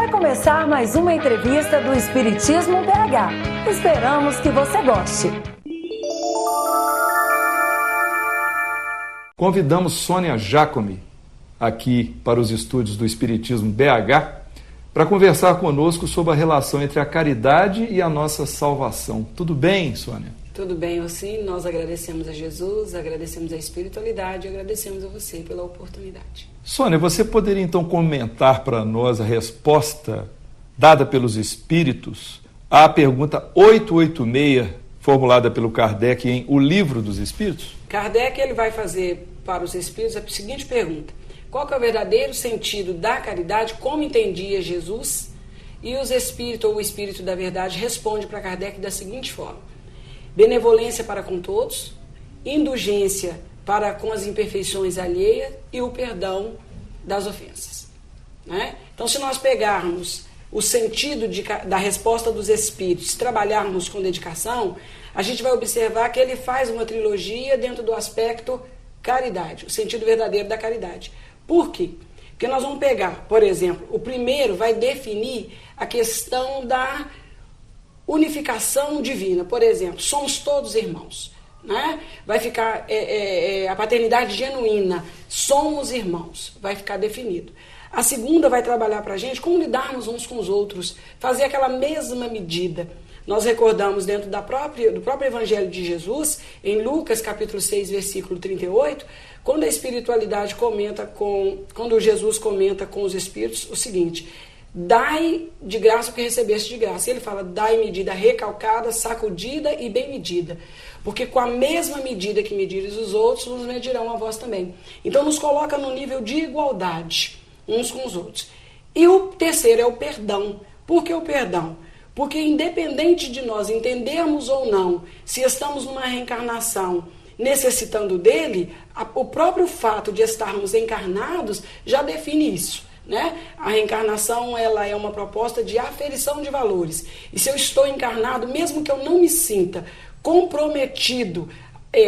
Vai começar mais uma entrevista do Espiritismo BH. Esperamos que você goste. Convidamos Sônia Giacomi aqui para os estúdios do Espiritismo BH para conversar conosco sobre a relação entre a caridade e a nossa salvação. Tudo bem, Sônia? Tudo bem, sim. Nós agradecemos a Jesus, agradecemos a espiritualidade, agradecemos a você pela oportunidade. Sônia, você poderia então comentar para nós a resposta dada pelos espíritos à pergunta 886, formulada pelo Kardec em O Livro dos Espíritos? Kardec ele vai fazer para os espíritos a seguinte pergunta: qual que é o verdadeiro sentido da caridade, como entendia Jesus? E os espíritos, ou o Espírito da Verdade, responde para Kardec da seguinte forma: benevolência para com todos, indulgência para com as imperfeições alheias e o perdão das ofensas. Né? Então, se nós pegarmos o sentido da resposta dos espíritos, trabalharmos com dedicação, a gente vai observar que ele faz uma trilogia dentro do aspecto caridade, o sentido verdadeiro da caridade. Por quê? Porque nós vamos pegar, por exemplo, o primeiro vai definir a questão da unificação divina. Por exemplo, somos todos irmãos. Né? Vai ficar a paternidade genuína, somos irmãos, vai ficar definido. A segunda vai trabalhar para a gente como lidarmos uns com os outros, fazer aquela mesma medida. Nós recordamos dentro do próprio Evangelho de Jesus, em Lucas capítulo 6, versículo 38, quando a espiritualidade quando Jesus comenta com os espíritos o seguinte: dai de graça o que recebeste de graça. E ele fala: dai medida recalcada, sacudida e bem medida. Porque com a mesma medida que medires os outros, nos medirão a vós também. Então nos coloca no nível de igualdade uns com os outros. E o terceiro é o perdão. Por que o perdão? Porque independente de nós entendermos ou não se estamos numa reencarnação necessitando dele, o próprio fato de estarmos encarnados já define isso. Né? A reencarnação ela é uma proposta de aferição de valores. E se eu estou encarnado, mesmo que eu não me sinta comprometido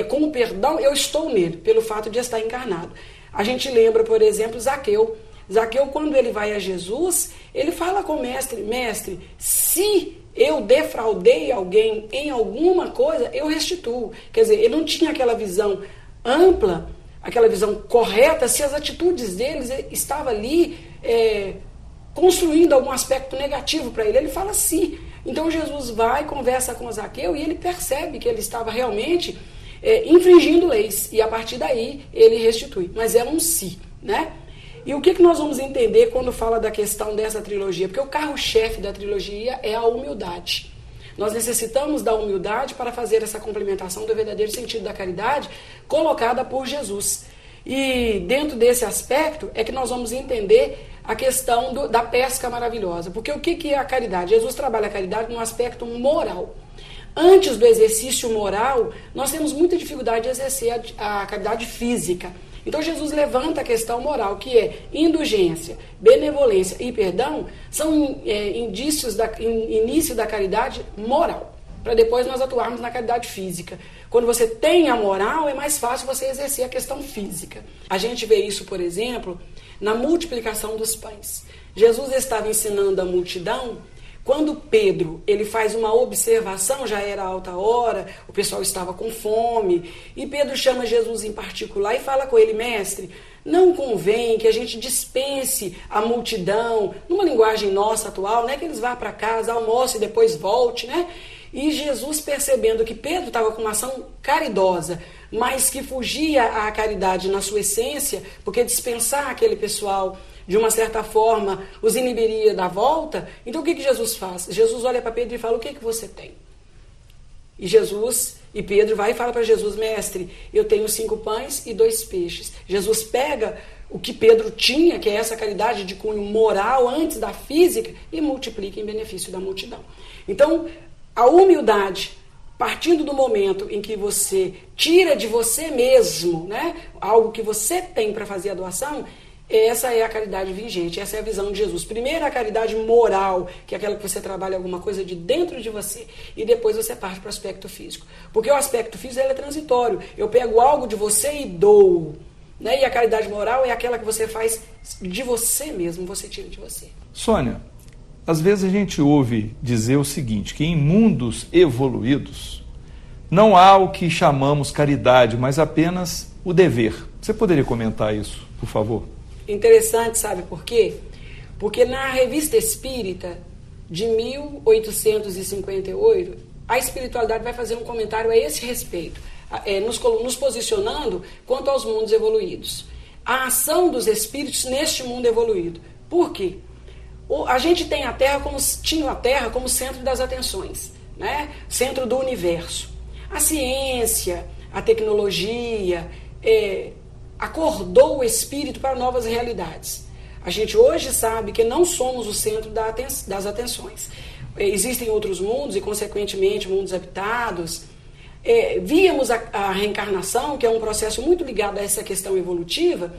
com o perdão, eu estou nele, pelo fato de estar encarnado. A gente lembra, por exemplo, Zaqueu. Zaqueu, quando ele vai a Jesus, ele fala com o mestre: mestre, se eu defraudei alguém em alguma coisa, eu restituo. Quer dizer, ele não tinha aquela visão ampla, aquela visão correta, se as atitudes deles estavam ali construindo algum aspecto negativo para ele. Ele fala sim. Então Jesus vai, conversa com Zaqueu e ele percebe que ele estava realmente infringindo leis. E a partir daí ele restitui. Mas é um si, né? E o que nós vamos entender quando fala da questão dessa trilogia? Porque o carro-chefe da trilogia é a humildade. Nós necessitamos da humildade para fazer essa complementação do verdadeiro sentido da caridade colocada por Jesus. E dentro desse aspecto é que nós vamos entender a questão da pesca maravilhosa. Porque o que é a caridade? Jesus trabalha a caridade no aspecto moral. Antes do exercício moral, nós temos muita dificuldade de exercer a caridade física. Então Jesus levanta a questão moral, que é indulgência, benevolência e perdão, são início da caridade moral, para depois nós atuarmos na caridade física. Quando você tem a moral, é mais fácil você exercer a questão física. A gente vê isso, por exemplo, na multiplicação dos pães. Jesus estava ensinando a multidão. Quando Pedro ele faz uma observação, já era alta hora, o pessoal estava com fome, e Pedro chama Jesus em particular e fala com ele: mestre, não convém que a gente dispense a multidão, numa linguagem nossa atual, né, que eles vá para casa, almoce e depois volte, né? E Jesus, percebendo que Pedro estava com uma ação caridosa, mas que fugia à caridade na sua essência, porque dispensar aquele pessoal de uma certa forma os inibiria da volta, então o que Jesus faz? Jesus olha para Pedro e fala: o que você tem? E Pedro vai e fala para Jesus: mestre, eu tenho 5 pães e 2 peixes. Jesus pega o que Pedro tinha, que é essa caridade de cunho moral antes da física, e multiplica em benefício da multidão. Então, a humildade, partindo do momento em que você tira de você mesmo, né, algo que você tem para fazer a doação, essa é a caridade vigente, essa é a visão de Jesus. Primeiro a caridade moral, que é aquela que você trabalha alguma coisa de dentro de você, e depois você parte para o aspecto físico. Porque o aspecto físico ele é transitório, eu pego algo de você e dou. Né? E a caridade moral é aquela que você faz de você mesmo, você tira de você. Sônia, às vezes a gente ouve dizer o seguinte, que em mundos evoluídos não há o que chamamos caridade, mas apenas o dever. Você poderia comentar isso, por favor? Interessante, sabe por quê? Porque na Revista Espírita de 1858, a espiritualidade vai fazer um comentário a esse respeito, nos posicionando quanto aos mundos evoluídos. A ação dos espíritos neste mundo evoluído. Por quê? A gente tem tinha a Terra como centro das atenções, né? Centro do universo. A ciência, a tecnologia, acordou o espírito para novas realidades. A gente hoje sabe que não somos o centro das atenções. Existem outros mundos e, consequentemente, mundos habitados. Víamos a reencarnação, que é um processo muito ligado a essa questão evolutiva,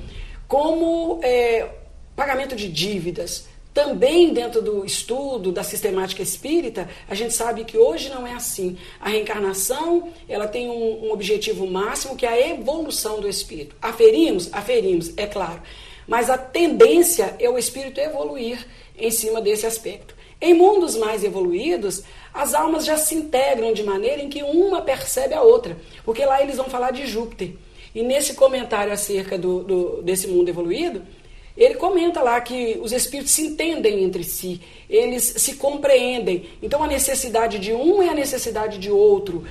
como pagamento de dívidas. Também dentro do estudo da sistemática espírita, a gente sabe que hoje não é assim. A reencarnação, ela tem um objetivo máximo, que é a evolução do espírito. Aferimos, é claro. Mas a tendência é o espírito evoluir em cima desse aspecto. Em mundos mais evoluídos, as almas já se integram de maneira em que uma percebe a outra. Porque lá eles vão falar de Júpiter. E nesse comentário acerca desse mundo evoluído, ele comenta lá que os espíritos se entendem entre si, eles se compreendem. Então a necessidade de um é a necessidade de outro.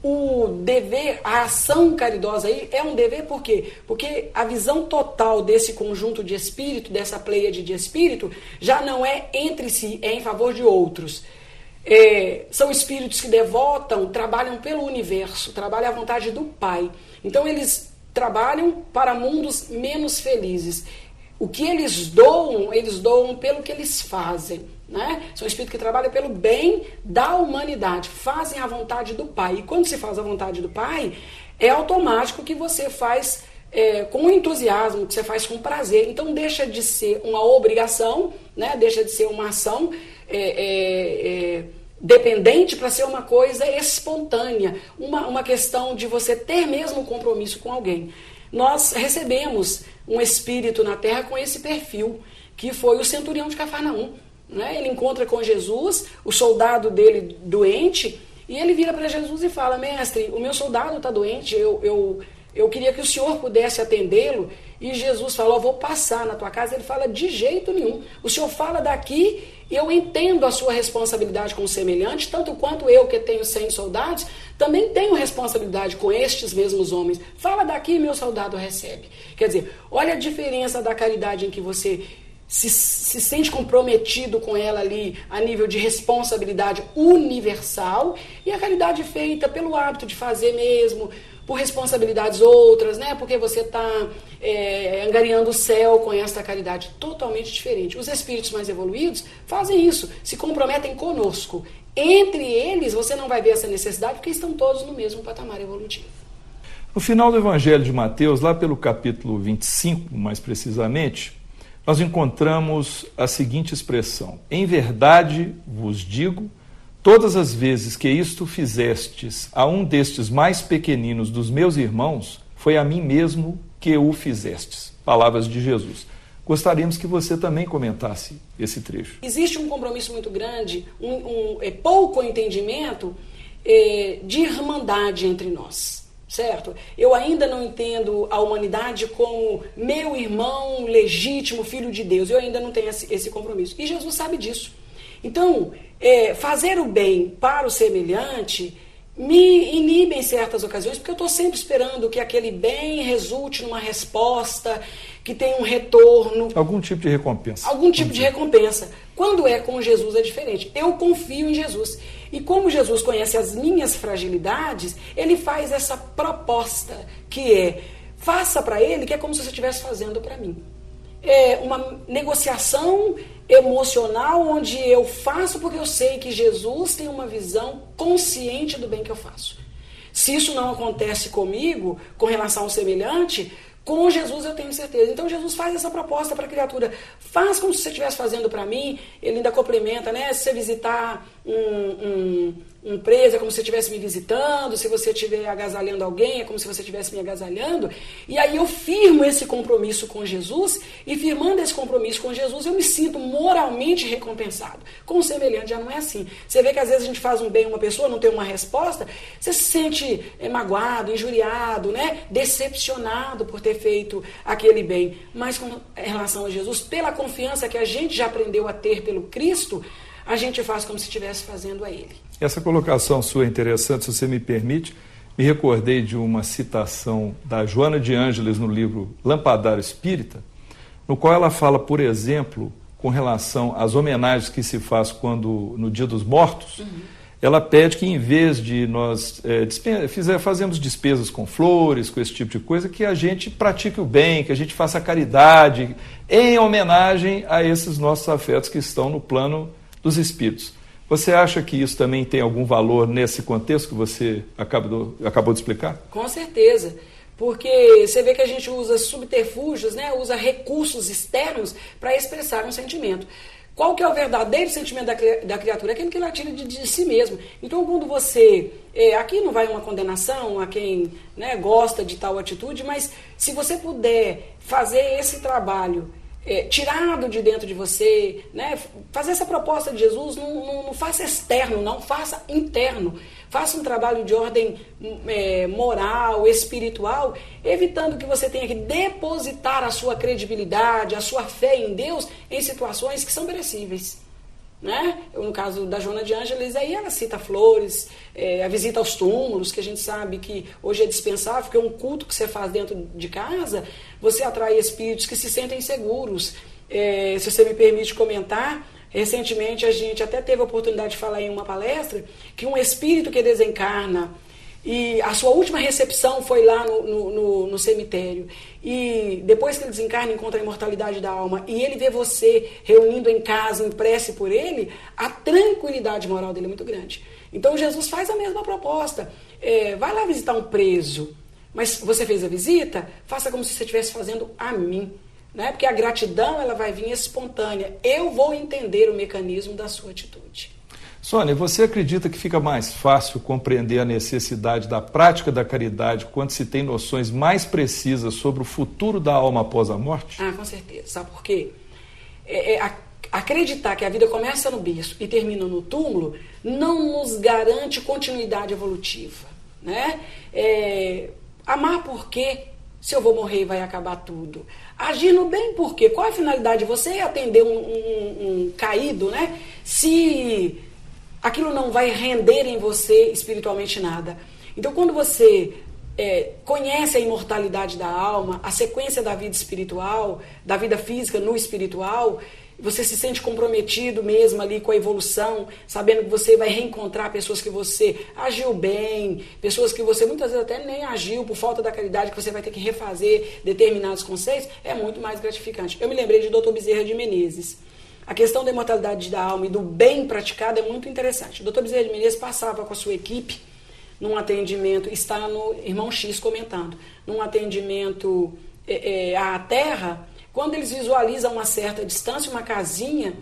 O dever, a ação caridosa aí é um dever por quê? Porque a visão total desse conjunto de espírito, dessa pleiade de espírito, já não é entre si, é em favor de outros. São espíritos que devotam, trabalham pelo universo, trabalham à vontade do Pai. Então eles trabalham para mundos menos felizes. O que eles doam pelo que eles fazem, né? São espíritos que trabalham pelo bem da humanidade, fazem a vontade do Pai. E quando se faz a vontade do Pai, é automático que você faz com entusiasmo, que você faz com prazer. Então deixa de ser uma obrigação, né? Deixa de ser uma ação dependente para ser uma coisa espontânea, uma questão de você ter mesmo um compromisso com alguém. Nós recebemos um espírito na Terra com esse perfil, que foi o centurião de Cafarnaum. Né? Ele encontra com Jesus, o soldado dele doente, e ele vira para Jesus e fala: mestre, o meu soldado está doente, eu queria que o senhor pudesse atendê-lo. E Jesus falou: vou passar na tua casa. Ele fala: de jeito nenhum, o senhor fala daqui, eu entendo a sua responsabilidade com o semelhante, tanto quanto eu, que tenho 100 soldados, também tenho responsabilidade com estes mesmos homens. Fala daqui, meu soldado recebe. Quer dizer, olha a diferença da caridade em que você se sente comprometido com ela ali a nível de responsabilidade universal, e a caridade feita pelo hábito de fazer mesmo, por responsabilidades outras, né? Porque você está angariando o céu com esta caridade totalmente diferente. Os espíritos mais evoluídos fazem isso, se comprometem conosco. Entre eles, você não vai ver essa necessidade, porque estão todos no mesmo patamar evolutivo. No final do Evangelho de Mateus, lá pelo capítulo 25, mais precisamente, nós encontramos a seguinte expressão: em verdade vos digo, todas as vezes que isto fizestes a um destes mais pequeninos dos meus irmãos, foi a mim mesmo que o fizestes. Palavras de Jesus. Gostaríamos que você também comentasse esse trecho. Existe um compromisso muito grande, pouco entendimento de irmandade entre nós, certo? Eu ainda não entendo a humanidade como meu irmão legítimo, filho de Deus. Eu ainda não tenho esse compromisso. E Jesus sabe disso. Então, fazer o bem para o semelhante me inibe em certas ocasiões, porque eu estou sempre esperando que aquele bem resulte numa resposta, que tenha um retorno. Algum tipo de recompensa. Algum tipo de recompensa. Quando é com Jesus é diferente. Eu confio em Jesus. E como Jesus conhece as minhas fragilidades, ele faz essa proposta, que faça para ele, que é como se você estivesse fazendo para mim. É uma negociação emocional onde eu faço porque eu sei que Jesus tem uma visão consciente do bem que eu faço. Se isso não acontece comigo, com relação ao semelhante, com Jesus eu tenho certeza. Então Jesus faz essa proposta para a criatura. Faz como se você estivesse fazendo para mim. Ele ainda complementa, né? Se você visitar um preso, é como se você estivesse me visitando, se você estiver agasalhando alguém, é como se você estivesse me agasalhando, e aí eu firmo esse compromisso com Jesus, e firmando esse compromisso com Jesus, eu me sinto moralmente recompensado. Com o semelhante já não é assim. Você vê que às vezes a gente faz um bem a uma pessoa, não tem uma resposta, você se sente magoado, injuriado, né? Decepcionado por ter feito aquele bem. Mas com relação a Jesus, pela confiança que a gente já aprendeu a ter pelo Cristo, a gente faz como se estivesse fazendo a Ele. Essa colocação sua é interessante, se você me permite. Me recordei de uma citação da Joana de Ângeles no livro Lampadário Espírita, no qual ela fala, por exemplo, com relação às homenagens que se faz quando no Dia dos Mortos, ela pede que, em vez de nós fazermos despesas com flores, com esse tipo de coisa, que a gente pratique o bem, que a gente faça a caridade, em homenagem a esses nossos afetos que estão no plano dos espíritos. Você acha que isso também tem algum valor nesse contexto que você acabou de explicar? Com certeza. Porque você vê que a gente usa subterfúgios, né? Usa recursos externos para exprssar um sentimento. Qual que é o verdadeiro sentimento da criatura? Aquele que ela tira de si mesmo. Então, quando você... aqui não vai uma condenação a quem, né, gosta de tal atitude, mas se você puder fazer esse trabalho tirado de dentro de você, né, fazer essa proposta de Jesus, não faça externo, não faça interno. Faça um trabalho de ordem moral, espiritual, evitando que você tenha que depositar a sua credibilidade, a sua fé em Deus em situações que são perecíveis. Né? No caso da Joana de Ângeles, aí ela cita flores, a visita aos túmulos, que a gente sabe que hoje é dispensável, porque é um culto que você faz dentro de casa, você atrai espíritos que se sentem seguros. Se você me permite comentar, recentemente a gente até teve a oportunidade de falar em uma palestra que um espírito que desencarna e a sua última recepção foi lá no cemitério, e depois que ele desencarna encontra a imortalidade da alma e ele vê você reunindo em casa em prece por ele, a tranquilidade moral dele é muito grande. Então Jesus faz a mesma proposta, vai lá visitar um preso, mas você fez a visita, faça como se você estivesse fazendo a mim. Né? Porque a gratidão ela vai vir espontânea. Eu vou entender o mecanismo da sua atitude. Sônia, você acredita que fica mais fácil compreender a necessidade da prática da caridade quando se tem noções mais precisas sobre o futuro da alma após a morte? Ah, com certeza. Sabe por quê? Acreditar que a vida começa no berço e termina no túmulo não nos garante continuidade evolutiva. Né? Amar porque... se eu vou morrer e vai acabar tudo. Agir no bem por quê? Qual a finalidade? Você atender um caído, né? Se aquilo não vai render em você espiritualmente nada. Então, quando você conhece a imortalidade da alma, a sequência da vida espiritual, da vida física no espiritual, você se sente comprometido mesmo ali com a evolução, sabendo que você vai reencontrar pessoas que você agiu bem, pessoas que você muitas vezes até nem agiu por falta da caridade, que você vai ter que refazer determinados conceitos, é muito mais gratificante. Eu me lembrei de Dr. Bezerra de Menezes. A questão da imortalidade da alma e do bem praticado é muito interessante. O Dr. Bezerra de Menezes passava com a sua equipe num atendimento, está no Irmão X comentando, num atendimento à Terra. Quando eles visualizam uma certa distância, uma casinha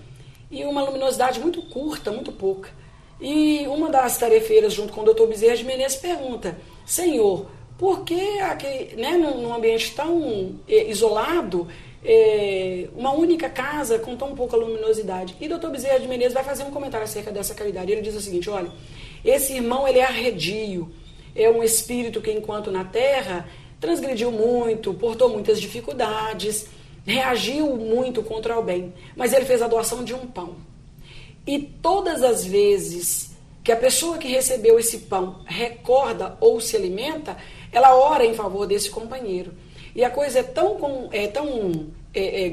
e uma luminosidade muito curta, muito pouca. E uma das tarefeiras, junto com o Dr. Bezerra de Menezes, pergunta: Senhor, por que aqui, né, num ambiente tão isolado, uma única casa com tão pouca luminosidade? E o Dr. Bezerra de Menezes vai fazer um comentário acerca dessa caridade. Ele diz o seguinte: olha, esse irmão ele é arredio, é um espírito que, enquanto na Terra, transgrediu muito, portou muitas dificuldades, reagiu muito contra o bem, mas ele fez a doação de um pão. E todas as vezes que a pessoa que recebeu esse pão recorda ou se alimenta, ela ora em favor desse companheiro. E a coisa é tão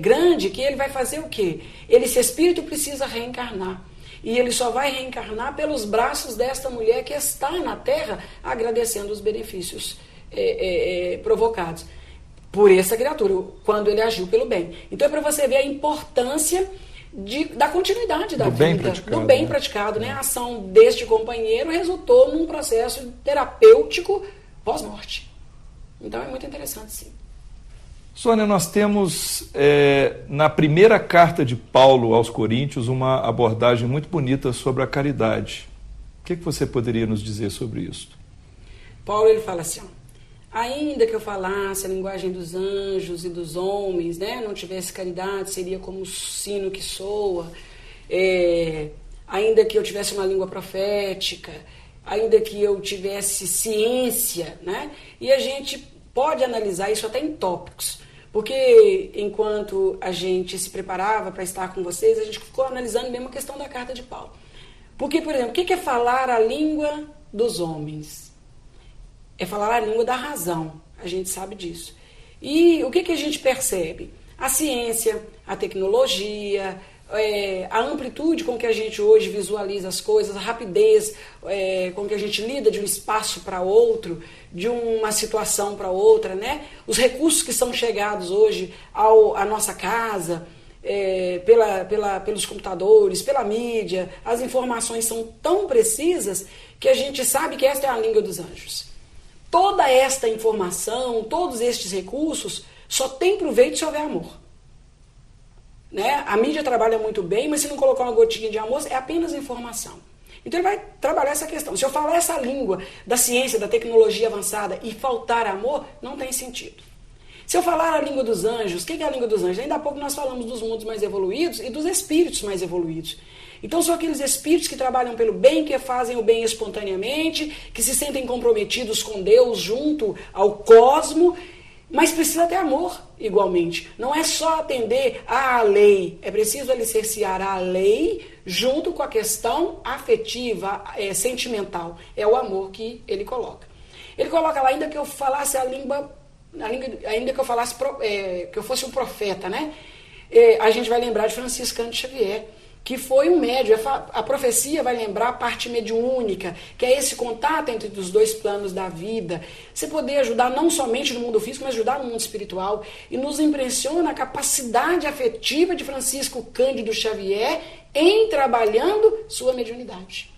grande que ele vai fazer o quê? Esse espírito precisa reencarnar. E ele só vai reencarnar pelos braços desta mulher que está na Terra agradecendo os benefícios provocados por essa criatura, quando ele agiu pelo bem. Então é para você ver a importância da continuidade da vida, do bem praticado, né? A ação deste companheiro resultou num processo terapêutico pós-morte. Então é muito interessante, sim. Sônia, nós temos na primeira carta de Paulo aos Coríntios uma abordagem muito bonita sobre a caridade. O que você poderia nos dizer sobre isso? Paulo, ele fala assim, ainda que eu falasse a linguagem dos anjos e dos homens, né, não tivesse caridade, seria como o sino que soa, ainda que eu tivesse uma língua profética, ainda que eu tivesse ciência, né, e a gente pode analisar isso até em tópicos, porque enquanto a gente se preparava para estar com vocês, a gente ficou analisando mesmo a questão da carta de Paulo. Porque, por exemplo, o que é falar a língua dos homens? É falar a língua da razão, a gente sabe disso. E o que a gente percebe? A ciência, a tecnologia, a amplitude com que a gente hoje visualiza as coisas, a rapidez com que a gente lida de um espaço para outro, de uma situação para outra, né? Os recursos que são chegados hoje à nossa casa, pelos computadores, pela mídia, as informações são tão precisas que a gente sabe que esta é a língua dos anjos. Toda esta informação, todos estes recursos, só tem proveito se houver amor. Né? A mídia trabalha muito bem, mas se não colocar uma gotinha de amor, é apenas informação. Então ele vai trabalhar essa questão. Se eu falar essa língua da ciência, da tecnologia avançada e faltar amor, não tem sentido. Se eu falar a língua dos anjos, o que é a língua dos anjos? Ainda há pouco nós falamos dos mundos mais evoluídos e dos espíritos mais evoluídos. Então são aqueles espíritos que trabalham pelo bem, que fazem o bem espontaneamente, que se sentem comprometidos com Deus junto ao cosmo, mas precisa ter amor igualmente. Não é só atender à lei, é preciso alicerciar a lei junto com a questão afetiva, sentimental. É o amor que ele coloca. Ele coloca lá, ainda que eu falasse ainda que eu falasse, que eu fosse um profeta, né? A gente vai lembrar de Franciscano de Xavier, que foi um médium. A profecia vai lembrar a parte mediúnica, que é esse contato entre os dois planos da vida. Você poder ajudar não somente no mundo físico, mas ajudar no mundo espiritual. E nos impressiona a capacidade afetiva de Francisco Cândido Xavier em trabalhando sua mediunidade.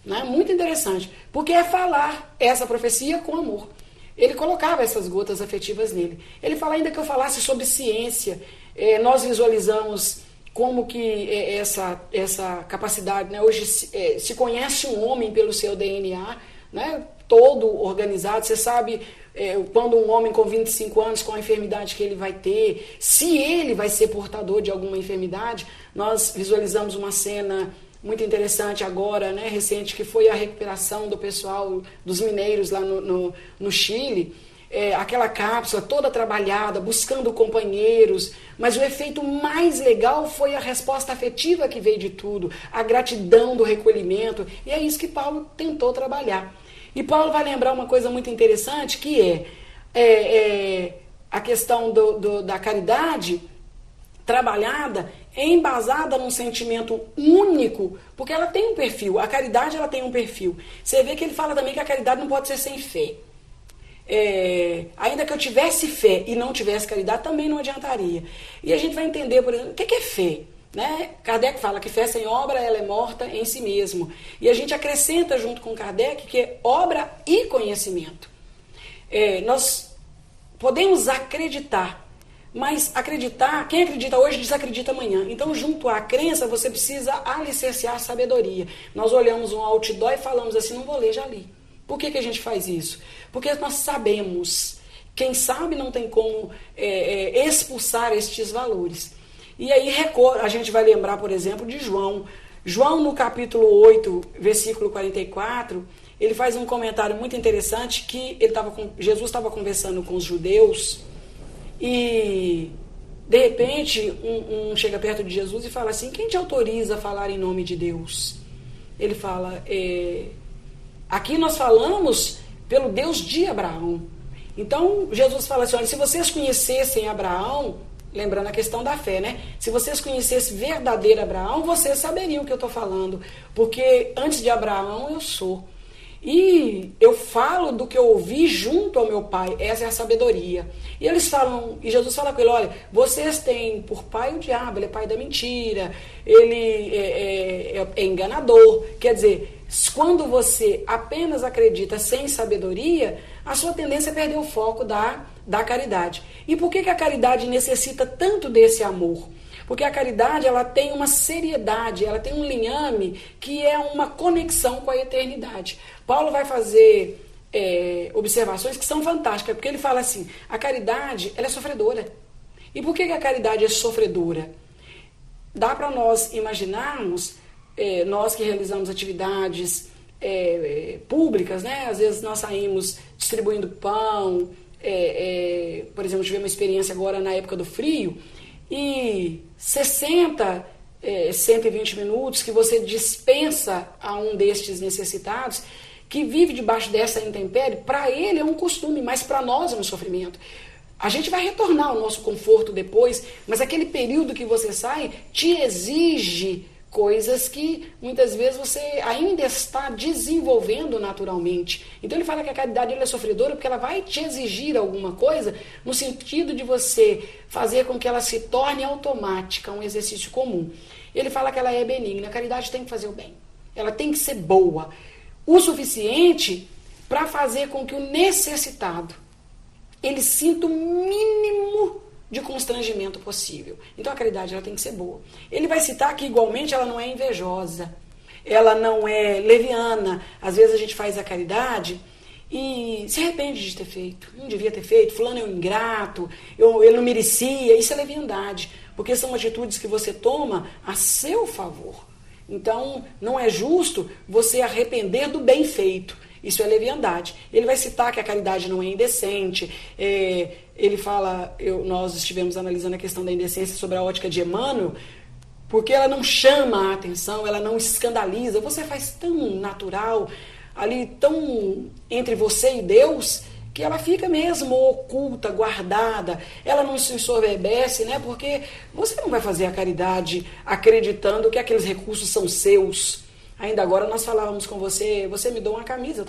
Né? Muito interessante, porque é falar essa profecia com amor. Ele colocava essas gotas afetivas nele. Ele fala, ainda que eu falasse sobre ciência, nós visualizamos como que essa capacidade, né? Hoje se conhece um homem pelo seu DNA, né? Todo organizado. Você sabe quando um homem com 25 anos, com a enfermidade que ele vai ter, se ele vai ser portador de alguma enfermidade. Nós visualizamos uma cena muito interessante agora, né, recente, que foi a recuperação do pessoal, dos mineiros lá no Chile, aquela cápsula toda trabalhada, buscando companheiros, mas o efeito mais legal foi a resposta afetiva que veio de tudo, a gratidão do recolhimento, e é isso que Paulo tentou trabalhar. E Paulo vai lembrar uma coisa muito interessante, que a questão da caridade trabalhada, embasada num sentimento único, porque ela tem um perfil, a caridade ela tem um perfil. Você vê que ele fala também que a caridade não pode ser sem fé. Ainda que eu tivesse fé e não tivesse caridade, também não adiantaria. E a gente vai entender, por exemplo, o que é fé? Né? Kardec fala que fé sem obra ela é morta em si mesmo. E a gente acrescenta junto com Kardec que é obra e conhecimento. Nós podemos acreditar, mas acreditar, quem acredita hoje desacredita amanhã. Então, junto à crença, você precisa alicerciar a sabedoria. Nós olhamos um outdoor e falamos assim, não vou ler, já li. Por que a gente faz isso? Porque nós sabemos. Quem sabe não tem como expulsar estes valores. E aí a gente vai lembrar, por exemplo, de João. João, no capítulo 8, versículo 44, ele faz um comentário muito interessante que Jesus estava conversando com os judeus. E, de repente, um chega perto de Jesus e fala assim, quem te autoriza a falar em nome de Deus? Ele fala, aqui nós falamos pelo Deus de Abraão. Então, Jesus fala assim, olha, se vocês conhecessem Abraão, lembrando a questão da fé, né? Se vocês conhecessem verdadeiro Abraão, vocês saberiam o que eu estou falando, porque antes de Abraão eu sou. E eu falo do que eu ouvi junto ao meu pai, essa é a sabedoria. E eles falam, e Jesus fala com ele, olha, vocês têm por pai o diabo, ele é pai da mentira, ele é enganador. Quer dizer, quando você apenas acredita sem sabedoria, a sua tendência é perder o foco da caridade. E por que a caridade necessita tanto desse amor? Porque a caridade, ela tem uma seriedade, ela tem um linhame que é uma conexão com a eternidade. Paulo vai fazer observações que são fantásticas, porque ele fala assim, a caridade, ela é sofredora. E por que a caridade é sofredora? Dá para nós imaginarmos, nós que realizamos atividades públicas, né? Às vezes nós saímos distribuindo pão, por exemplo, tivemos uma experiência agora na época do frio, e 60, 120 minutos que você dispensa a um destes necessitados, que vive debaixo dessa intempérie, para ele é um costume, mas para nós é um sofrimento. A gente vai retornar ao nosso conforto depois, mas aquele período que você sai te exige coisas que muitas vezes você ainda está desenvolvendo naturalmente. Então ele fala que a caridade ela é sofredora porque ela vai te exigir alguma coisa no sentido de você fazer com que ela se torne automática, um exercício comum. Ele fala que ela é benigna, a caridade tem que fazer o bem, ela tem que ser boa, o suficiente para fazer com que o necessitado ele sinta o mínimo de constrangimento possível. Então a caridade ela tem que ser boa. Ele vai citar que igualmente ela não é invejosa, ela não é leviana. Às vezes a gente faz a caridade e se arrepende de ter feito. Não devia ter feito, fulano é um ingrato, ele não merecia. Isso é leviandade, porque são atitudes que você toma a seu favor. Então não é justo você arrepender do bem feito. Isso é leviandade. Ele vai citar que a caridade não é indecente. Ele fala, nós estivemos analisando a questão da indecência sobre a ótica de Emmanuel, porque ela não chama a atenção, ela não escandaliza. Você faz tão natural, ali tão entre você e Deus, que ela fica mesmo oculta, guardada. Ela não se ensoberbece, né? Porque você não vai fazer a caridade acreditando que aqueles recursos são seus. Ainda agora nós falávamos com você, você me dá uma camisa,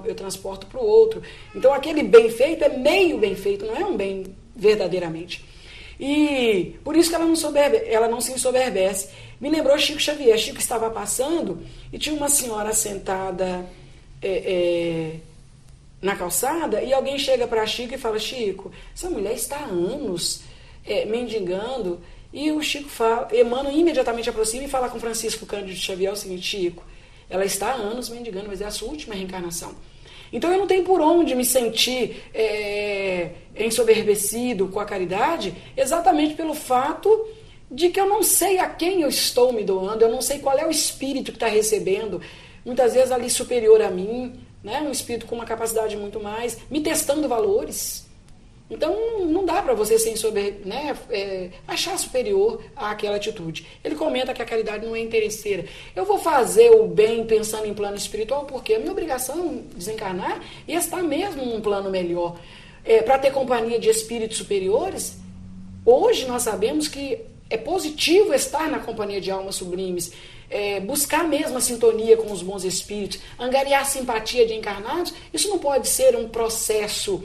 eu transporto para o outro. Então aquele bem feito é meio bem feito, não é um bem verdadeiramente. E por isso que ela não se ensoberbece. Me lembrou Chico Xavier. Chico estava passando e tinha uma senhora sentada na calçada e alguém chega para Chico e fala, Chico, essa mulher está há anos mendigando. E o Chico fala, Emmanuel imediatamente aproxima e fala com Francisco Cândido Xavier o seguinte, Chico, ela está há anos mendigando, mas é a sua última reencarnação. Então eu não tenho por onde me sentir ensoberbecido com a caridade, exatamente pelo fato de que eu não sei a quem eu estou me doando, eu não sei qual é o espírito que está recebendo, muitas vezes ali superior a mim, né, um espírito com uma capacidade muito mais, me testando valores. Então, não dá para você se achar superior àquela atitude. Ele comenta que a caridade não é interesseira. Eu vou fazer o bem pensando em plano espiritual, porque a minha obrigação é desencarnar e estar mesmo num plano melhor. Para ter companhia de espíritos superiores, hoje nós sabemos que é positivo estar na companhia de almas sublimes, buscar mesmo a sintonia com os bons espíritos, angariar a simpatia de encarnados. Isso não pode ser um processo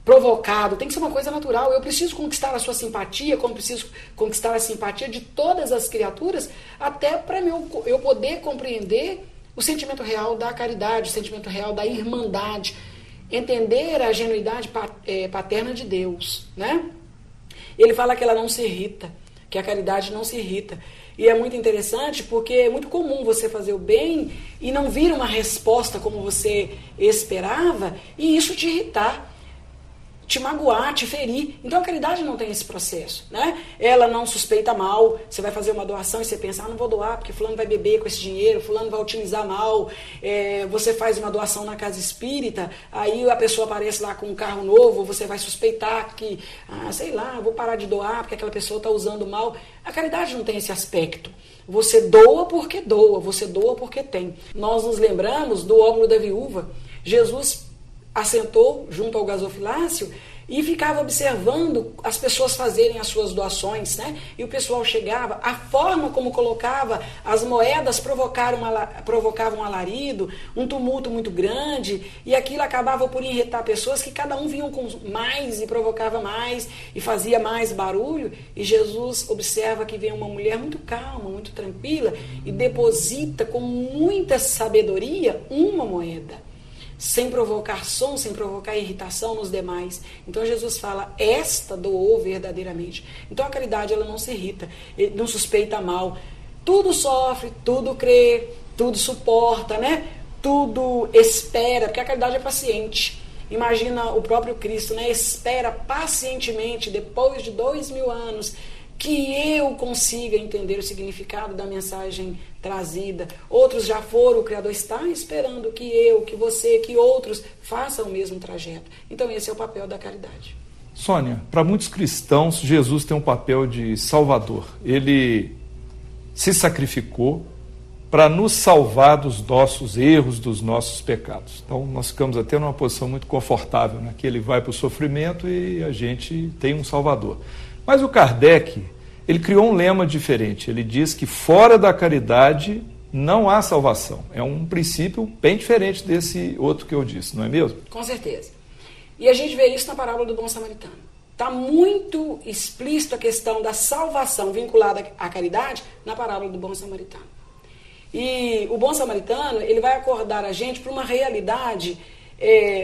provocado, tem que ser uma coisa natural. Eu preciso conquistar a sua simpatia, como preciso conquistar a simpatia de todas as criaturas, até para eu poder compreender o sentimento real da caridade, o sentimento real da irmandade, entender a genuidade paterna de Deus, né? Ele fala que ela não se irrita, que a caridade não se irrita. E é muito interessante porque é muito comum você fazer o bem e não vir uma resposta como você esperava e isso te irritar, te magoar, te ferir. Então a caridade não tem esse processo, né? Ela não suspeita mal. Você vai fazer uma doação e você pensa, não vou doar porque fulano vai beber com esse dinheiro, fulano vai utilizar mal. Você faz uma doação na casa espírita, aí a pessoa aparece lá com um carro novo, você vai suspeitar que, vou parar de doar porque aquela pessoa está usando mal. A caridade não tem esse aspecto. Você doa porque doa, você doa porque tem. Nós nos lembramos do óbolo da viúva. Jesus assentou junto ao gasofilácio e ficava observando as pessoas fazerem as suas doações, né? E o pessoal chegava, a forma como colocava as moedas provocava um alarido, um tumulto muito grande, e aquilo acabava por irritar pessoas que cada um vinham com mais e provocava mais e fazia mais barulho. E Jesus observa que vem uma mulher muito calma, muito tranquila e deposita com muita sabedoria uma moeda. sem provocar som, sem provocar irritação nos demais. Então Jesus fala, esta doou verdadeiramente. Então a caridade, ela não se irrita, não suspeita mal. Tudo sofre, tudo crê, tudo suporta, né? Tudo espera, porque a caridade é paciente. Imagina o próprio Cristo, né? Espera pacientemente, depois de 2000 anos, que eu consiga entender o significado da mensagem trazida. Outros já foram, o Criador está esperando que eu, que você, que outros façam o mesmo trajeto. Então esse é o papel da caridade. Sônia, para muitos cristãos, Jesus tem um papel de salvador. Ele se sacrificou para nos salvar dos nossos erros, dos nossos pecados. Então nós ficamos até numa posição muito confortável, né? Que ele vai para o sofrimento e a gente tem um salvador. Mas o Kardec, ele criou um lema diferente. Ele diz que fora da caridade não há salvação. É um princípio bem diferente desse outro que eu disse, não é mesmo? Com certeza. E a gente vê isso na parábola do bom samaritano. Está muito explícito a questão da salvação vinculada à caridade na parábola do bom samaritano. E o bom samaritano, ele vai acordar a gente para uma realidade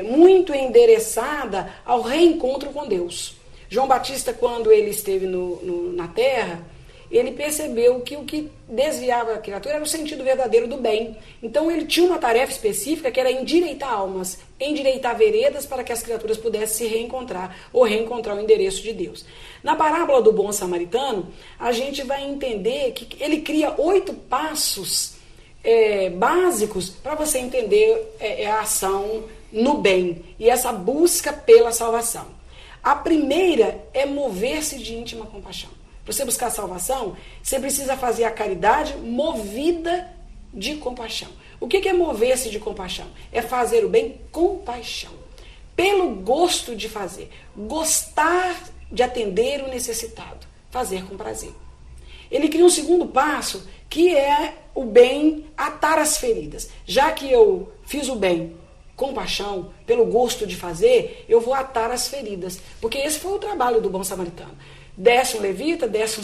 muito endereçada ao reencontro com Deus. João Batista, quando ele esteve na terra, ele percebeu que o que desviava a criatura era o sentido verdadeiro do bem. Então ele tinha uma tarefa específica que era endireitar almas, endireitar veredas para que as criaturas pudessem se reencontrar ou reencontrar o endereço de Deus. Na parábola do bom samaritano, a gente vai entender que ele cria 8 passos básicos para você entender a ação no bem e essa busca pela salvação. A primeira é mover-se de íntima compaixão. Para você buscar a salvação, você precisa fazer a caridade movida de compaixão. O que é mover-se de compaixão? É fazer o bem com paixão. Pelo gosto de fazer. Gostar de atender o necessitado. Fazer com prazer. Ele cria um segundo passo, que é o bem atar as feridas. Já que eu fiz o bem com paixão, pelo gosto de fazer, eu vou atar as feridas. Porque esse foi o trabalho do bom samaritano. Desce um levita, desce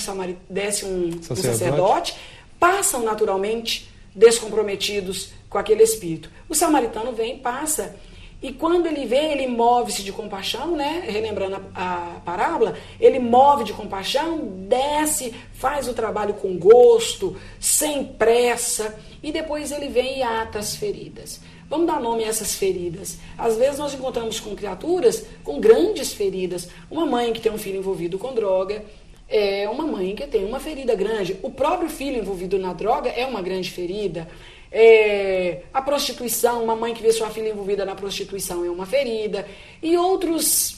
um sacerdote, passam naturalmente descomprometidos com aquele espírito. O samaritano vem, passa, e quando ele vem, ele move-se de compaixão, né? Relembrando a parábola, ele move de compaixão, desce, faz o trabalho com gosto, sem pressa, e depois ele vem e ata as feridas. Vamos dar nome a essas feridas. Às vezes nós encontramos com criaturas com grandes feridas. Uma mãe que tem um filho envolvido com droga, é uma mãe que tem uma ferida grande. O próprio filho envolvido na droga é uma grande ferida. A prostituição, uma mãe que vê sua filha envolvida na prostituição é uma ferida. E outras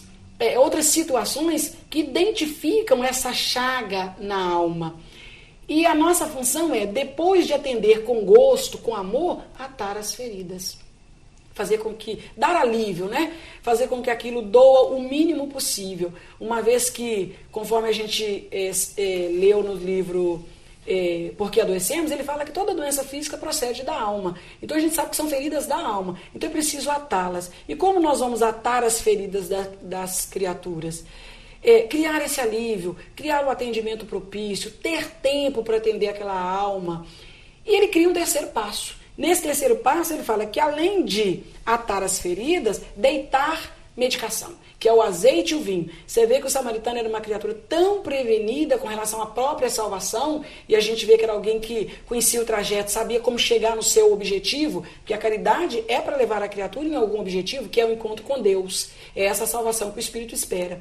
situações que identificam essa chaga na alma. E a nossa função é, depois de atender com gosto, com amor, atar as feridas. Fazer com que, dar alívio, né? Fazer com que aquilo doa o mínimo possível. Uma vez que, conforme a gente leu no livro Por que Adoecemos, ele fala que toda doença física procede da alma. Então a gente sabe que são feridas da alma. Então é preciso atá-las. E como nós vamos atar as feridas das criaturas? Criar esse alívio, criar o atendimento propício, ter tempo para atender aquela alma. E ele cria um terceiro passo. Nesse terceiro passo, ele fala que além de atar as feridas, deitar medicação, que é o azeite e o vinho. Você vê que o samaritano era uma criatura tão prevenida com relação à própria salvação, e a gente vê que era alguém que conhecia o trajeto, sabia como chegar no seu objetivo, porque a caridade é para levar a criatura em algum objetivo, que é o encontro com Deus. É essa salvação que o Espírito espera.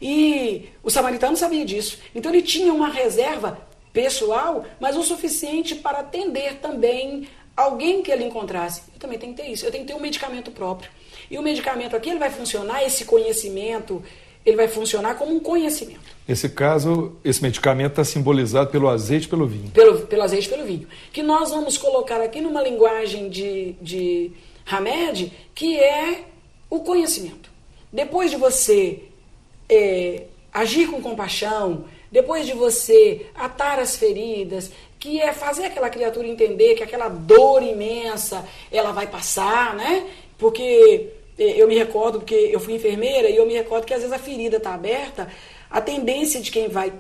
E o samaritano sabia disso. Então ele tinha uma reserva pessoal, mas o suficiente para atender também alguém que ele encontrasse. Eu também tenho que ter isso. Eu tenho que ter um medicamento próprio. E o medicamento aqui, ele vai funcionar, esse conhecimento, ele vai funcionar como um conhecimento. Nesse caso, esse medicamento está simbolizado pelo azeite e pelo vinho. Pelo azeite e pelo vinho. Que nós vamos colocar aqui numa linguagem de Hamed, que é o conhecimento. Depois de você agir com compaixão, depois de você atar as feridas, que é fazer aquela criatura entender que aquela dor imensa, ela vai passar, né? Porque eu me recordo, porque eu fui enfermeira, e eu me recordo que às vezes a ferida está aberta, a tendência de quem vai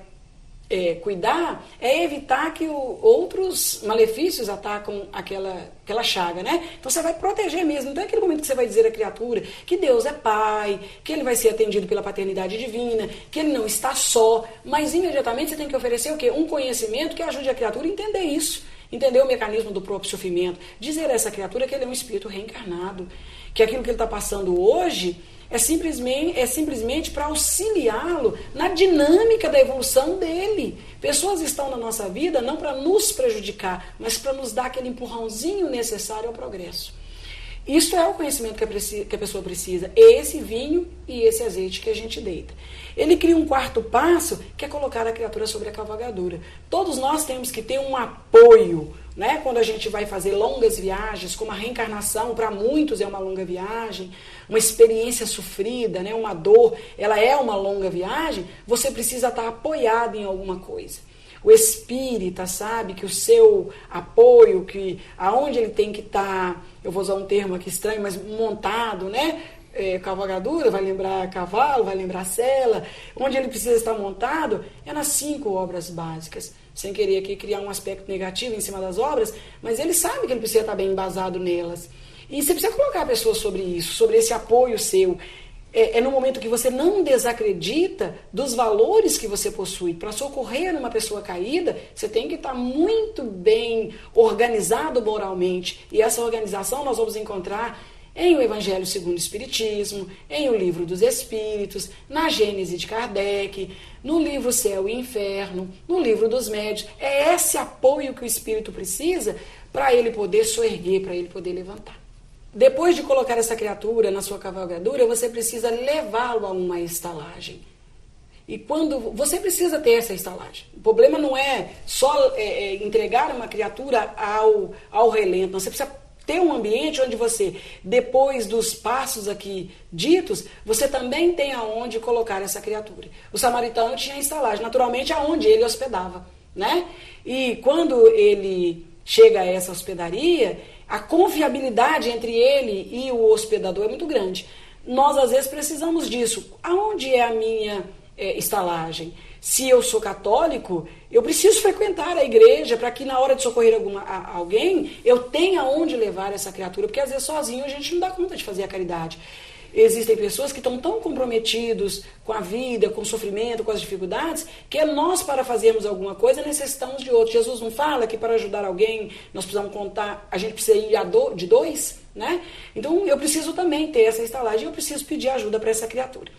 cuidar é evitar que outros malefícios atacam aquela chaga, né? Então você vai proteger mesmo. Então é aquele momento que você vai dizer à criatura que Deus é pai, que ele vai ser atendido pela paternidade divina, que ele não está só, mas imediatamente você tem que oferecer o quê? Um conhecimento que ajude a criatura a entender isso, entender o mecanismo do próprio sofrimento, dizer a essa criatura que ele é um espírito reencarnado, que aquilo que ele está passando hoje é simplesmente para auxiliá-lo na dinâmica da evolução dele. Pessoas estão na nossa vida não para nos prejudicar, mas para nos dar aquele empurrãozinho necessário ao progresso. Isso é o conhecimento que a pessoa precisa. Esse vinho e esse azeite que a gente deita. Ele cria um quarto passo, que é colocar a criatura sobre a cavalgadura. Todos nós temos que ter um apoio, né? Quando a gente vai fazer longas viagens, como a reencarnação, para muitos é uma longa viagem, uma experiência sofrida, né? Uma dor, ela é uma longa viagem, você precisa estar apoiado em alguma coisa. O espírita sabe que o seu apoio, que aonde ele tem que estar, eu vou usar um termo aqui estranho, mas montado, né? Cavalgadura, vai lembrar cavalo, vai lembrar sela, onde ele precisa estar montado, é nas 5 obras básicas. Sem querer aqui criar um aspecto negativo em cima das obras, mas ele sabe que ele precisa estar bem embasado nelas. E você precisa colocar a pessoa sobre isso, sobre esse apoio seu. É no momento que você não desacredita dos valores que você possui. Para socorrer uma pessoa caída, você tem que estar muito bem organizado moralmente. E essa organização nós vamos encontrar em o Evangelho segundo o Espiritismo, em o Livro dos Espíritos, na Gênese de Kardec, no livro Céu e Inferno, no Livro dos Médiuns. É esse apoio que o espírito precisa para ele poder soerguer, para ele poder levantar. Depois de colocar essa criatura na sua cavalgadura, você precisa levá-lo a uma estalagem. E quando você precisa ter essa estalagem. O problema não é só entregar uma criatura ao relento, não, você precisa ter um ambiente onde você, depois dos passos aqui ditos, você também tem aonde colocar essa criatura. O samaritano tinha estalagem, naturalmente aonde ele hospedava, né? E quando ele chega a essa hospedaria, a confiabilidade entre ele e o hospedador é muito grande. Nós, às vezes, precisamos disso. Aonde é a minha estalagem? Se eu sou católico, eu preciso frequentar a igreja para que na hora de socorrer alguém, eu tenha onde levar essa criatura, porque às vezes sozinho a gente não dá conta de fazer a caridade. Existem pessoas que estão tão comprometidos com a vida, com o sofrimento, com as dificuldades, que nós, para fazermos alguma coisa, necessitamos de outro. Jesus não fala que para ajudar alguém nós precisamos contar, a gente precisa ir de 2, né? Então eu preciso também ter essa estalagem, eu preciso pedir ajuda para essa criatura.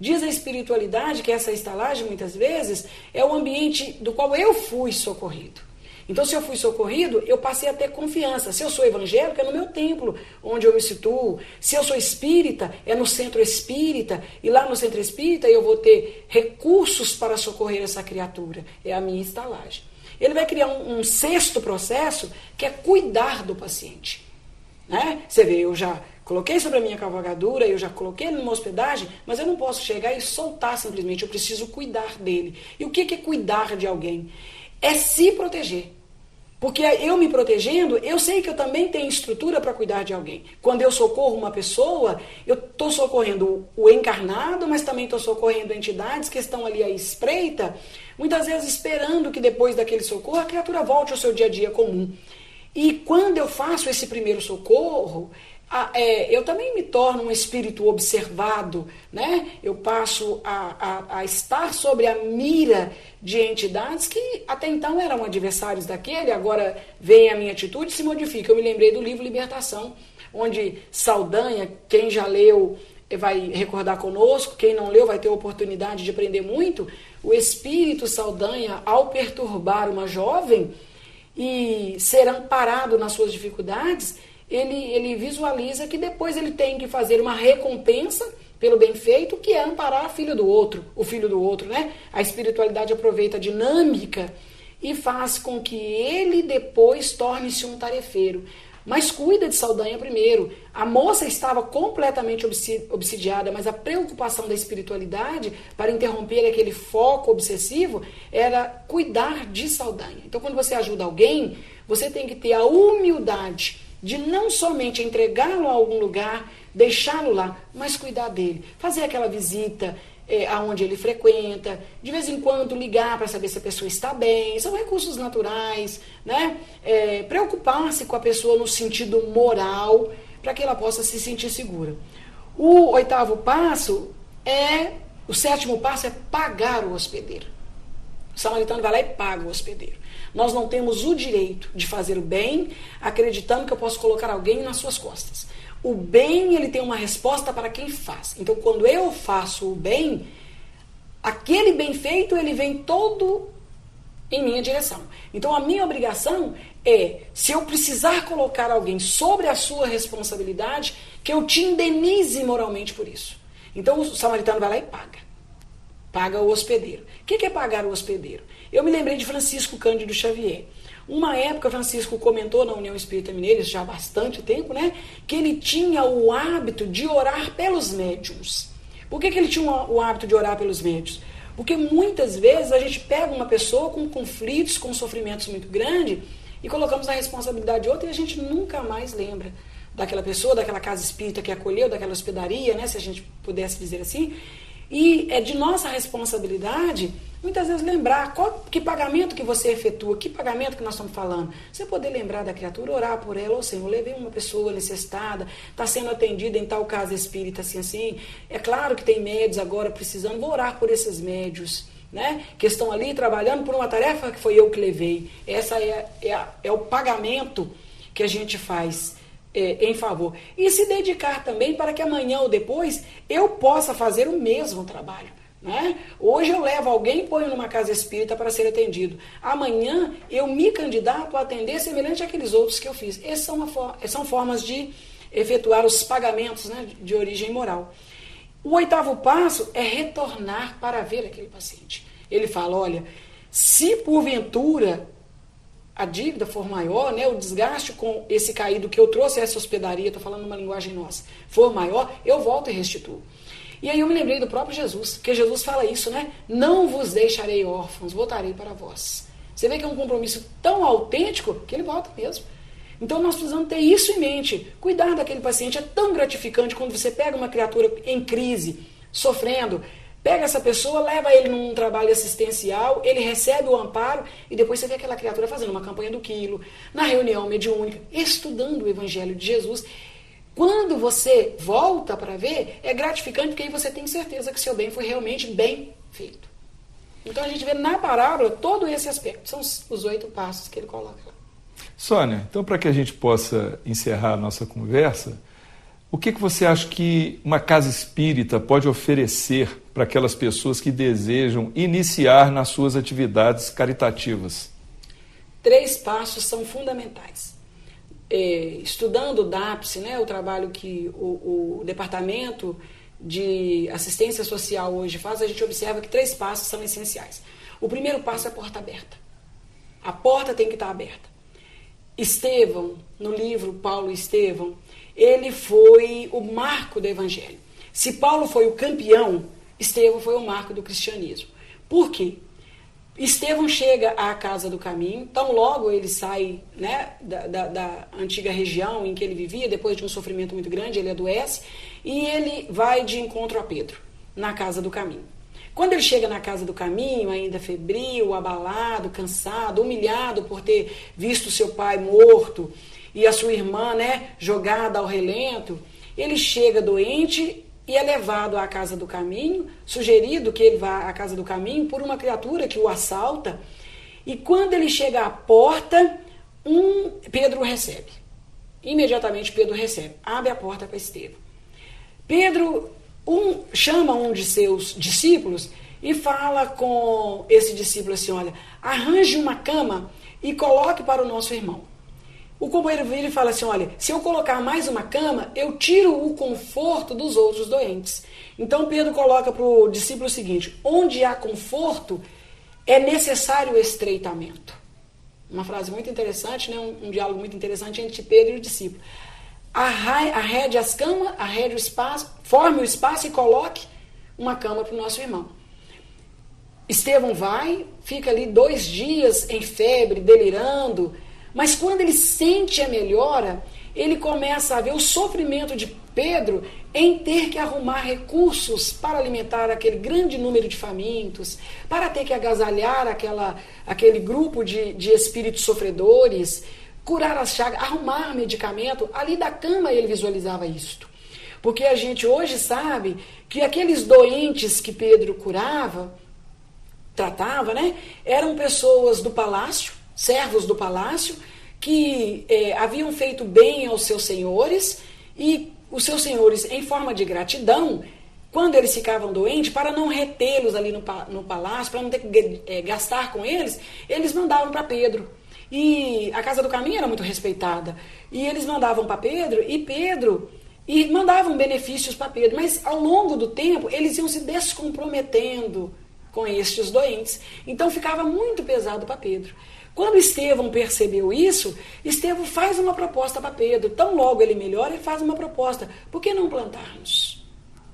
Diz a espiritualidade que essa estalagem, muitas vezes, é o ambiente do qual eu fui socorrido. Então, se eu fui socorrido, eu passei a ter confiança. Se eu sou evangélico, é no meu templo, onde eu me situo. Se eu sou espírita, é no centro espírita. E lá no centro espírita, eu vou ter recursos para socorrer essa criatura. É a minha estalagem. Ele vai criar um sexto processo, que é cuidar do paciente. Né? Você vê, eu já coloquei sobre a minha cavalgadura, eu já coloquei ele numa hospedagem, mas eu não posso chegar e soltar simplesmente, eu preciso cuidar dele. E o que é cuidar de alguém? É se proteger. Porque eu me protegendo, eu sei que eu também tenho estrutura para cuidar de alguém. Quando eu socorro uma pessoa, eu estou socorrendo o encarnado, mas também estou socorrendo entidades que estão ali à espreita, muitas vezes esperando que depois daquele socorro a criatura volte ao seu dia a dia comum. E quando eu faço esse primeiro socorro, eu também me torno um espírito observado, né? Eu passo a estar sobre a mira de entidades que até então eram adversários daquele, agora vem a minha atitude e se modifica. Eu me lembrei do livro Libertação, onde Saldanha, quem já leu vai recordar conosco, quem não leu vai ter a oportunidade de aprender muito. O espírito Saldanha, ao perturbar uma jovem e ser amparado nas suas dificuldades, ele visualiza que depois ele tem que fazer uma recompensa pelo bem feito, que é amparar o filho do outro, né? A espiritualidade aproveita a dinâmica e faz com que ele depois torne-se um tarefeiro. Mas cuida de Saldanha primeiro. A moça estava completamente obsidiada, mas a preocupação da espiritualidade para interromper aquele foco obsessivo era cuidar de Saldanha. Então, quando você ajuda alguém, você tem que ter a humildade de não somente entregá-lo a algum lugar, deixá-lo lá, mas cuidar dele. Fazer aquela visita, aonde ele frequenta, de vez em quando ligar para saber se a pessoa está bem, são recursos naturais, né? Preocupar-se com a pessoa no sentido moral, para que ela possa se sentir segura. O sétimo passo é pagar o hospedeiro. O samaritano vai lá e paga o hospedeiro. Nós não temos o direito de fazer o bem acreditando que eu posso colocar alguém nas suas costas. O bem, ele tem uma resposta para quem faz. Então, quando eu faço o bem, aquele bem feito, ele vem todo em minha direção. Então, a minha obrigação é, se eu precisar colocar alguém sobre a sua responsabilidade, que eu te indenize moralmente por isso. Então, o samaritano vai lá e paga. Paga o hospedeiro. O que é pagar o hospedeiro? Eu me lembrei de Francisco Cândido Xavier. Uma época, Francisco comentou na União Espírita Mineira, isso já há bastante tempo, né? Que ele tinha o hábito de orar pelos médiuns. Por que ele tinha o hábito de orar pelos médiuns? Porque muitas vezes a gente pega uma pessoa com conflitos, com sofrimentos muito grandes e colocamos a responsabilidade de outra e a gente nunca mais lembra daquela pessoa, daquela casa espírita que acolheu, daquela hospedaria, né? Se a gente pudesse dizer assim. E é de nossa responsabilidade, muitas vezes, lembrar que pagamento que você efetua, que pagamento que nós estamos falando. Você poder lembrar da criatura, orar por ela, ou Senhor, levei uma pessoa necessitada, está sendo atendida em tal casa espírita, assim. É claro que tem médios agora precisando, vou orar por esses médios, né? Que estão ali trabalhando por uma tarefa que foi eu que levei. Essa é o pagamento que a gente faz em favor. E se dedicar também para que amanhã ou depois eu possa fazer o mesmo trabalho, né? Hoje eu levo alguém e ponho numa casa espírita para ser atendido. Amanhã eu me candidato a atender semelhante àqueles outros que eu fiz. Essas são formas de efetuar os pagamentos, né, de origem moral. O 8º passo é retornar para ver aquele paciente. Ele fala, olha, se porventura a dívida for maior, né, o desgaste com esse caído que eu trouxe a essa hospedaria, estou falando uma linguagem nossa, for maior, eu volto e restituo. E aí eu me lembrei do próprio Jesus, porque Jesus fala isso, né? Não vos deixarei órfãos, voltarei para vós. Você vê que é um compromisso tão autêntico que ele volta mesmo. Então nós precisamos ter isso em mente. Cuidar daquele paciente é tão gratificante quando você pega uma criatura em crise, sofrendo, pega essa pessoa, leva ele num trabalho assistencial, ele recebe o amparo e depois você vê aquela criatura fazendo uma campanha do quilo, na reunião mediúnica, estudando o Evangelho de Jesus. Quando você volta para ver, é gratificante porque aí você tem certeza que seu bem foi realmente bem feito. Então a gente vê na parábola todo esse aspecto. São os 8 passos que ele coloca lá. Sônia, então para que a gente possa encerrar a nossa conversa, o que você acha que uma casa espírita pode oferecer para aquelas pessoas que desejam iniciar nas suas atividades caritativas? 3 passos são fundamentais. Estudando o DAPS, né, o trabalho que o Departamento de Assistência Social hoje faz, a gente observa que 3 passos são essenciais. O primeiro passo é a porta aberta. A porta tem que estar aberta. Estevão, no livro Paulo e Estevão, ele foi o marco do Evangelho. Se Paulo foi o campeão, Estevão foi o marco do cristianismo. Por quê? Estevão chega à Casa do Caminho, tão logo ele sai, né, da antiga região em que ele vivia, depois de um sofrimento muito grande, ele adoece, e ele vai de encontro a Pedro, na Casa do Caminho. Quando ele chega na Casa do Caminho, ainda febril, abalado, cansado, humilhado por ter visto seu pai morto e a sua irmã, né, jogada ao relento, ele chega doente e é levado à Casa do Caminho, sugerido que ele vá à Casa do Caminho por uma criatura que o assalta, e quando ele chega à porta, Pedro o recebe. Imediatamente Pedro recebe, abre a porta para Estevão. Pedro chama um de seus discípulos e fala com esse discípulo assim, olha, arranje uma cama e coloque para o nosso irmão. O companheiro vira e fala assim, olha, se eu colocar mais uma cama, eu tiro o conforto dos outros doentes. Então Pedro coloca para o discípulo o seguinte, onde há conforto, é necessário estreitamento. Uma frase muito interessante, né? Um diálogo muito interessante entre Pedro e o discípulo. Arrede as camas, arrede o espaço, forme o espaço e coloque uma cama para o nosso irmão. Estevão vai, fica ali 2 dias em febre, delirando, mas quando ele sente a melhora, ele começa a ver o sofrimento de Pedro em ter que arrumar recursos para alimentar aquele grande número de famintos, para ter que agasalhar aquele grupo de espíritos sofredores, curar as chagas, arrumar medicamento. Ali da cama ele visualizava isto. Porque a gente hoje sabe que aqueles doentes que Pedro curava, tratava, né, eram pessoas do palácio, servos do palácio, que haviam feito bem aos seus senhores, e os seus senhores, em forma de gratidão, quando eles ficavam doentes, para não retê-los ali no palácio, para não ter que gastar com eles, eles mandavam para Pedro. E a Casa do Caminho era muito respeitada. E eles mandavam para Pedro, e mandavam benefícios para Pedro. Mas ao longo do tempo, eles iam se descomprometendo com estes doentes. Então ficava muito pesado para Pedro. Quando Estevão percebeu isso, Estevão faz uma proposta para Pedro. Tão logo ele melhora, ele faz uma proposta. Por que não plantarmos?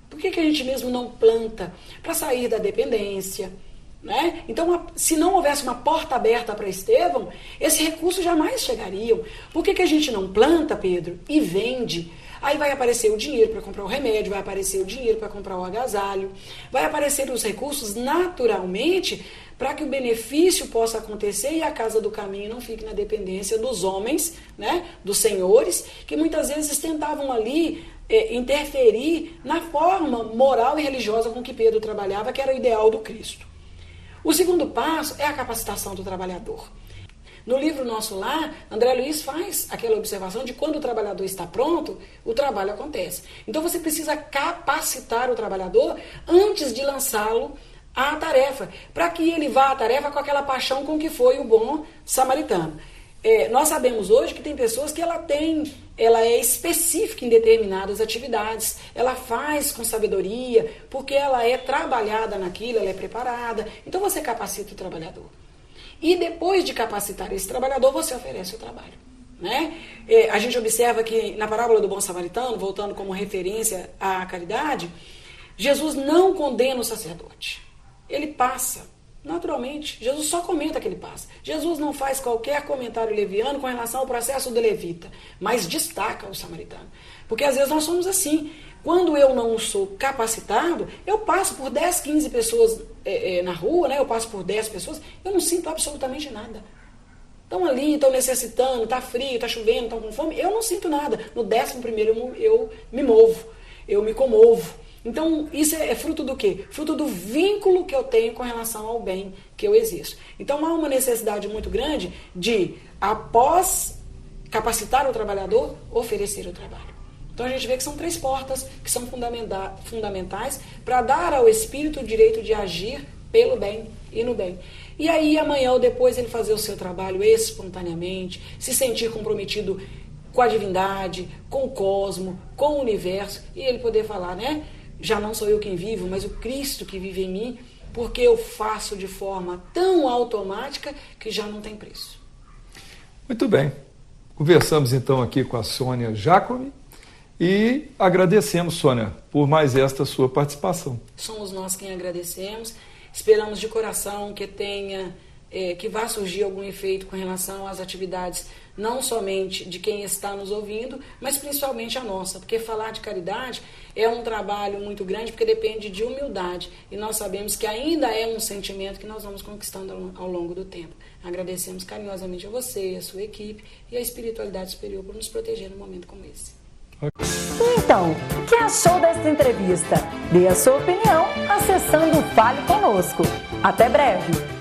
Por que a gente mesmo não planta? Para sair da dependência, né? Então, se não houvesse uma porta aberta para Estevão, esse recurso jamais chegariam. Por que a gente não planta, Pedro, e vende? Aí vai aparecer o dinheiro para comprar o remédio, vai aparecer o dinheiro para comprar o agasalho, vai aparecer os recursos naturalmente para que o benefício possa acontecer e a Casa do Caminho não fique na dependência dos homens, né, dos senhores, que muitas vezes tentavam ali interferir na forma moral e religiosa com que Pedro trabalhava, que era o ideal do Cristo. O segundo passo é a capacitação do trabalhador. No livro Nosso Lar, André Luiz faz aquela observação de quando o trabalhador está pronto, o trabalho acontece. Então você precisa capacitar o trabalhador antes de lançá-lo à tarefa, para que ele vá à tarefa com aquela paixão com que foi o bom samaritano. Nós sabemos hoje que tem pessoas que ela é específica em determinadas atividades, ela faz com sabedoria, porque ela é trabalhada naquilo, ela é preparada. Então você capacita o trabalhador. E depois de capacitar esse trabalhador, você oferece o trabalho, né? A gente observa que na parábola do bom samaritano, voltando como referência à caridade, Jesus não condena o sacerdote. Ele passa, naturalmente. Jesus só comenta que ele passa. Jesus não faz qualquer comentário leviano com relação ao processo do levita, mas destaca o samaritano. Porque às vezes nós somos assim. Quando eu não sou capacitado, eu passo por 10, 15 pessoas na rua, né? Eu passo por 10 pessoas, eu não sinto absolutamente nada. Estão ali, estão necessitando, está frio, está chovendo, estão com fome, eu não sinto nada. No 11º eu me movo, eu me comovo. Então, isso é fruto do quê? Fruto do vínculo que eu tenho com relação ao bem que eu exerço. Então, há uma necessidade muito grande de, após capacitar o trabalhador, oferecer o trabalho. Então, a gente vê que são 3 portas que são fundamentais para dar ao espírito o direito de agir pelo bem e no bem. E aí, amanhã ou depois, ele fazer o seu trabalho espontaneamente, se sentir comprometido com a divindade, com o cosmo, com o universo, e ele poder falar, né? Já não sou eu quem vivo, mas o Cristo que vive em mim, porque eu faço de forma tão automática que já não tem preço. Muito bem. Conversamos então aqui com a Sônia Jacome e agradecemos, Sônia, por mais esta sua participação. Somos nós quem agradecemos. Esperamos de coração que vá surgir algum efeito com relação às atividades, não somente de quem está nos ouvindo, mas principalmente a nossa, porque falar de caridade é um trabalho muito grande, porque depende de humildade, e nós sabemos que ainda é um sentimento que nós vamos conquistando ao longo do tempo. Agradecemos carinhosamente a você, a sua equipe e a espiritualidade superior por nos proteger num momento como esse. Então, o que achou desta entrevista? Dê a sua opinião acessando o Fale Conosco. Até breve!